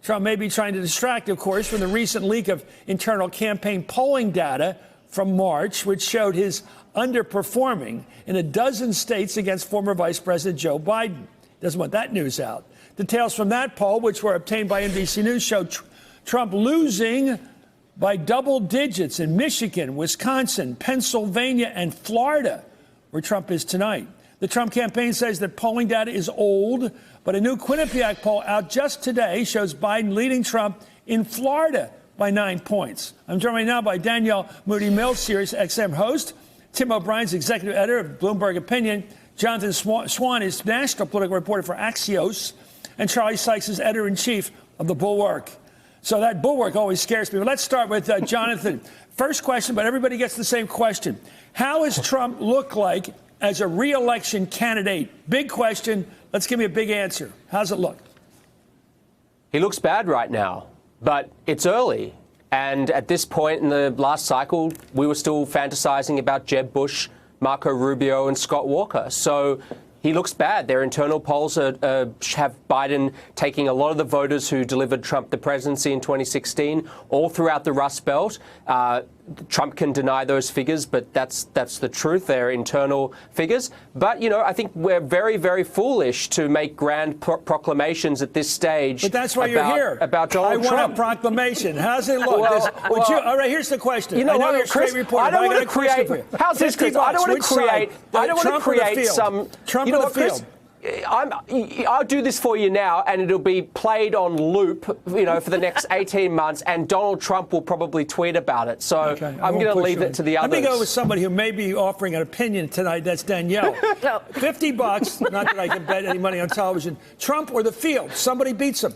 Trump may be trying to distract, of course, from the recent leak of internal campaign polling data from March, which showed his underperforming in a dozen states against former Vice President Joe Biden. Doesn't want that news out. Details from that poll, which were obtained by NBC News, show Trump losing by double digits in Michigan, Wisconsin, Pennsylvania, and Florida, where Trump is tonight. The Trump campaign says that polling data is old, but a new Quinnipiac poll out just today shows Biden leading Trump in Florida by 9 points. I'm joined right now by Danielle Moody Mills, Sirius XM host, Tim O'Brien's executive editor of Bloomberg Opinion, Jonathan Swan is national political reporter for Axios, and Charlie Sykes is editor-in-chief of The Bulwark. So that Bulwark always scares me. But let's start with Jonathan. First question, but everybody gets the same question. How does Trump look like as a re-election candidate? Big question. Let's give me a big answer. How's it look? He looks bad right now, but it's early. And at this point in the last cycle, we were still fantasizing about Jeb Bush, Marco Rubio, and Scott Walker. So he looks bad. Their internal polls have Biden taking a lot of the voters who delivered Trump the presidency in 2016 all throughout the Rust Belt. Trump can deny those figures, but that's the truth. They're internal figures. But, you know, I think we're very, very foolish to make grand proclamations at this stage. But that's why you're here. About Donald Trump. I want a proclamation. How's it look? All right, here's the question. You know I know what, you're a Chris, straight reporter. I don't want to create. How's this, Chris? I don't want to create some. Trump in the field. I'll do this for you now, and it'll be played on loop, you know, for the next 18 months, and Donald Trump will probably tweet about it. So okay, I'm going to leave it to the others. Let me go with somebody who may be offering an opinion tonight. That's Danielle. No. $50, not that I can bet any money on television. Trump or the field? Somebody beats him.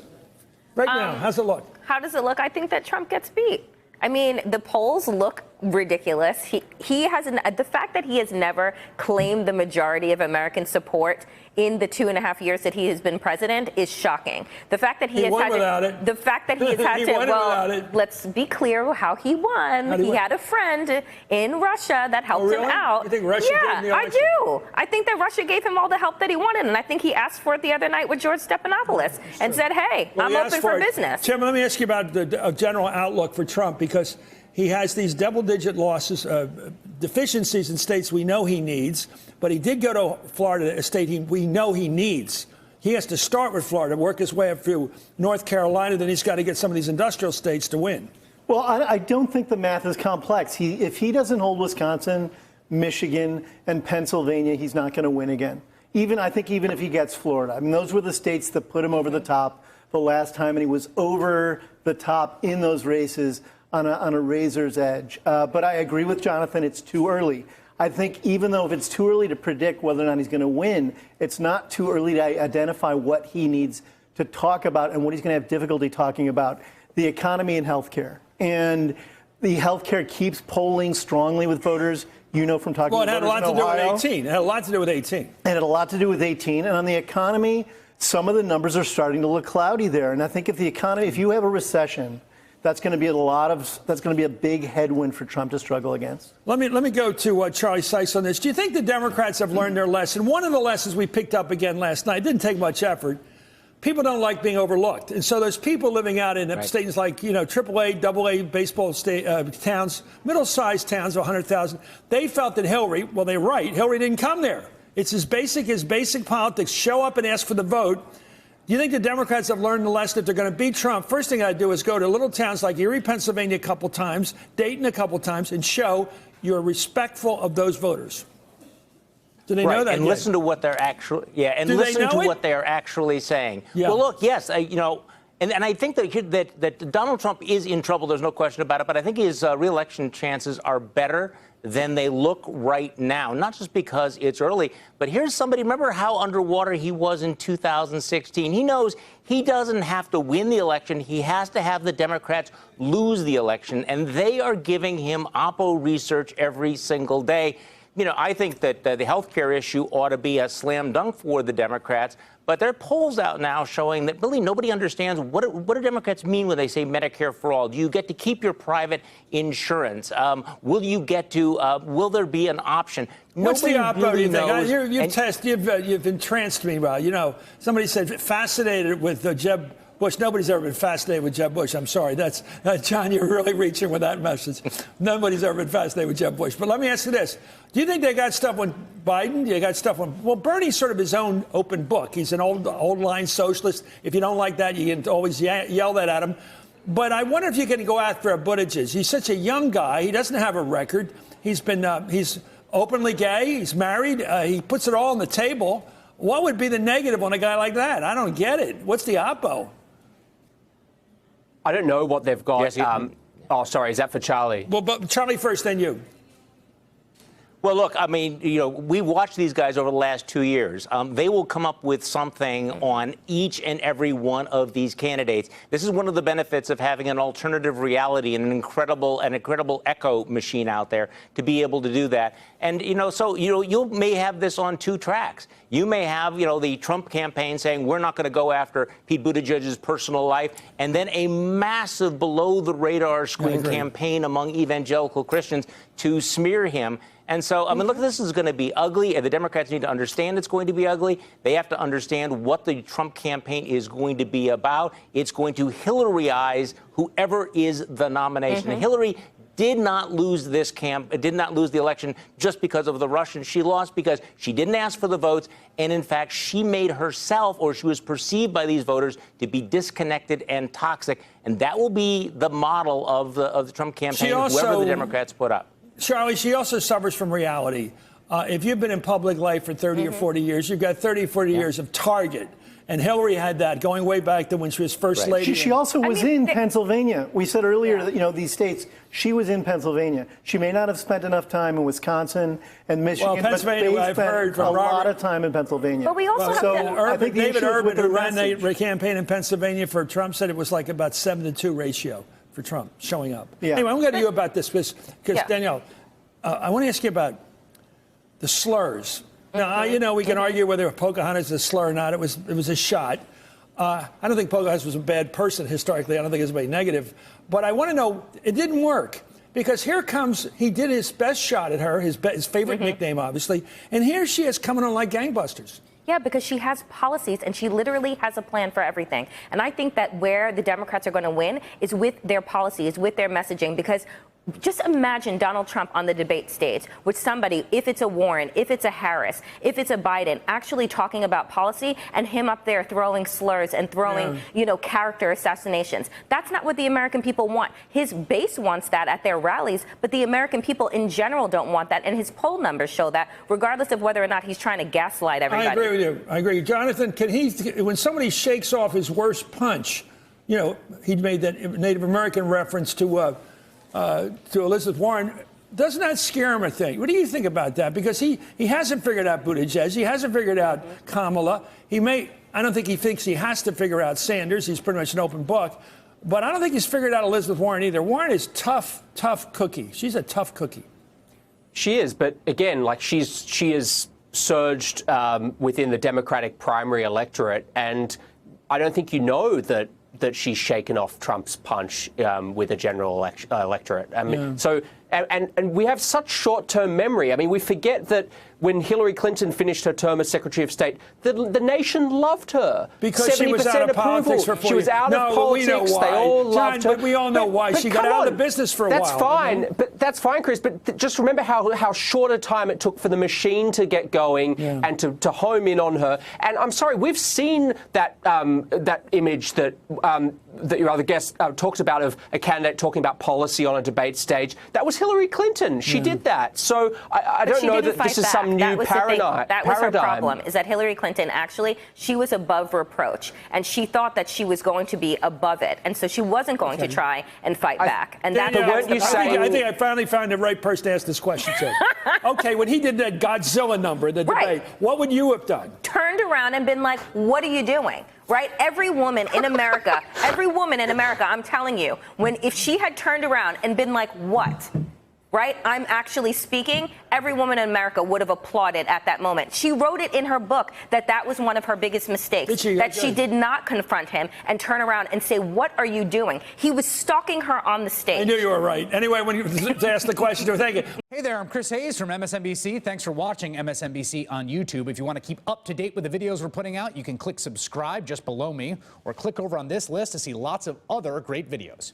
Right now, how's it look? How does it look? I think that Trump gets beat. I mean, the polls look ridiculous. He has the fact that he has never claimed the majority of American support in the 2.5 years that he has been president is shocking. The fact that he has had to, the fact that he has had to, well, let's be clear how he won. He had a friend in Russia that helped him out. You think Russia gave him the election? I do. I think that Russia gave him all the help that he wanted, and I think he asked for it the other night with George Stephanopoulos and said, "Hey, I'm open for business." Tim, let me ask you about the general outlook for Trump, because he has these double-digit losses, deficiencies in states we know he needs, but he did go to Florida, a state we know he needs. He has to start with Florida, work his way up through North Carolina, then he's got to get some of these industrial states to win. Well, I don't think the math is complex. If he doesn't hold Wisconsin, Michigan, and Pennsylvania, he's not going to win again. I think even if he gets Florida. I mean, those were the states that put him over the top the last time, and he was over the top in those races on a razor's edge. But I agree with Jonathan, it's too early. I think even though if it's too early to predict whether or not he's going to win, it's not too early to identify what he needs to talk about and what he's going to have difficulty talking about. The economy and healthcare. And the healthcare keeps polling strongly with voters. You know from talking to voters in Ohio. Well, it had a lot to do with 18. It had a lot to do with 18. It had a lot to do with 18. And on the economy, some of the numbers are starting to look cloudy there. And I think if you have a recession, that's going to be a big headwind for Trump to struggle against. Let me go to Charlie Sykes on this. Do you think the Democrats have learned their lesson? One of the lessons we picked up again last night, didn't take much effort. People don't like being overlooked. And so there's people living out in states like, AAA, AA baseball towns, middle-sized towns of 100,000. They felt that Hillary, well, they're right, Hillary didn't come there. It's as basic as basic politics. Show up and ask for the vote. Do you think the Democrats have learned the lesson that they're going to beat Trump? First thing I'd do is go to little towns like Erie, Pennsylvania a couple times, Dayton a couple times, and show you're respectful of those voters. Do they know that? And listen to what they're actually, listen to what they are actually saying. Yeah. Well, look, yes, and I think that Donald Trump is in trouble. There's no question about it. But I think his re-election chances are better than they look right now, not just because it's early, but here's somebody, remember how underwater he was in 2016? He knows he doesn't have to win the election. He has to have the Democrats lose the election, and they are giving him Oppo research every single day. I think that the health care issue ought to be a slam dunk for the Democrats. But there are polls out now showing that really nobody understands what do Democrats mean when they say Medicare for all. Do you get to keep your private insurance? Will you get to? Will there be an option? What's nobody the Oppo? really knows. You've entranced me. Somebody said fascinated with Jeb Bush. Nobody's ever been fascinated with Jeb Bush. I'm sorry. That's John, you're really reaching with that message. Nobody's ever been fascinated with Jeb Bush. But let me ask you this. Do you think they got stuff on Biden? They got stuff on... Well, Bernie's sort of his own open book. He's an old line socialist. If you don't like that, you can always yell that at him. But I wonder if you can go after Buttigieg. He's such a young guy. He doesn't have a record. He's openly gay. He's married. He puts it all on the table. What would be the negative on a guy like that? I don't get it. What's the oppo? I don't know what they've got. Yes, oh, sorry. Is that for Charlie? Well, but Charlie first, then you. Well, look, I mean, we watched these guys over the last 2 years. They will come up with something on each and every one of these candidates. This is one of the benefits of having an alternative reality and an incredible echo machine out there to be able to do that. And, you may have this on two tracks. You may have, the Trump campaign saying we're not going to go after Pete Buttigieg's personal life, and then a massive below-the-radar screen campaign among evangelical Christians to smear him. And so, I mean, look, this is going to be ugly, and the Democrats need to understand it's going to be ugly. They have to understand what the Trump campaign is going to be about. It's going to Hillaryize whoever is the nomination. And Hillary did not lose did not lose the election just because of the Russians. She lost because she didn't ask for the votes, and in fact, she made herself, or she was perceived by these voters, to be disconnected and toxic. And that will be the model of the Trump campaign, whoever the Democrats put up. Charlie, she also suffers from reality. If you've been in public life for 30 or 40 years, you've got 30 or 40 years of Target. And Hillary had that going way back to when she was first lady. She also was in Pennsylvania. We said earlier that, these states, she was in Pennsylvania. She may not have spent enough time in Wisconsin and Michigan, well, Pennsylvania, but I've heard from a lot of time in Pennsylvania. But we also have David Urban, who ran the campaign in Pennsylvania for Trump, said it was like about 7-2 ratio for Trump showing up. Yeah. Anyway, I'm going to you about this because Danielle, I want to ask you about the slurs. Now, we can argue whether Pocahontas is a slur or not. It was a shot. I don't think Pocahontas was a bad person historically. I don't think it was very negative. But I want to know, it didn't work. Because here comes, he did his best shot at her, his favorite nickname, obviously. And here she is coming on like gangbusters. Yeah, because she has policies and she literally has a plan for everything. And I think that where the Democrats are going to win is with their policies, with their messaging, because just imagine Donald Trump on the debate stage with somebody, if it's a Warren, if it's a Harris, if it's a Biden, actually talking about policy, and him up there throwing slurs and throwing, character assassinations. That's not what the American people want. His base wants that at their rallies, but the American people in general don't want that. And his poll numbers show that, regardless of whether or not he's trying to gaslight everybody. I agree with you. I agree. Jonathan, when somebody shakes off his worst punch, he made that Native American reference to Elizabeth Warren, doesn't that scare him, I think? What do you think about that? Because he hasn't figured out Buttigieg. He hasn't figured out Kamala. I don't think he thinks he has to figure out Sanders. He's pretty much an open book. But I don't think he's figured out Elizabeth Warren either. Warren is tough cookie. She's a tough cookie. She is, but again, she is surged within the Democratic primary electorate, and I don't think that she's shaken off Trump's punch with a general electorate. I mean, and we have such short-term memory. I mean, we forget that when Hillary Clinton finished her term as Secretary of State, the nation loved her. Because she was out of politics for 4 years. She was out of politics. We know why. They all loved her. But we all know why. She got out of the business for a while. That's fine. But that's fine, Chris. But just remember how short a time it took for the machine to get going and to home in on her. And I'm sorry, we've seen that image that your other guest talks about of a candidate talking about policy on a debate stage. That was Hillary Clinton. She did that. So I don't know that this is some new paradigm. That was her problem, is that Hillary Clinton she was above reproach, and she thought that she was going to be above it, and so she wasn't going to try and fight back. And I think I finally found the right person to ask this question to. Okay, when he did that Godzilla number in the debate, what would you have done? Turned around and been like, what are you doing? Right? Every woman in America, I'm telling you, if she had turned around and been like, what? right? I'm actually speaking. Every woman in America would have applauded at that moment. She wrote it in her book that that was one of her biggest mistakes, that she did not confront him and turn around and say, what are you doing? He was stalking her on the stage. I knew you were right. Anyway, when you asked the question, thank you. Hey there, I'm Chris Hayes from MSNBC. Thanks for watching MSNBC on YouTube. If you want to keep up to date with the videos we're putting out, you can click subscribe just below me or click over on this list to see lots of other great videos.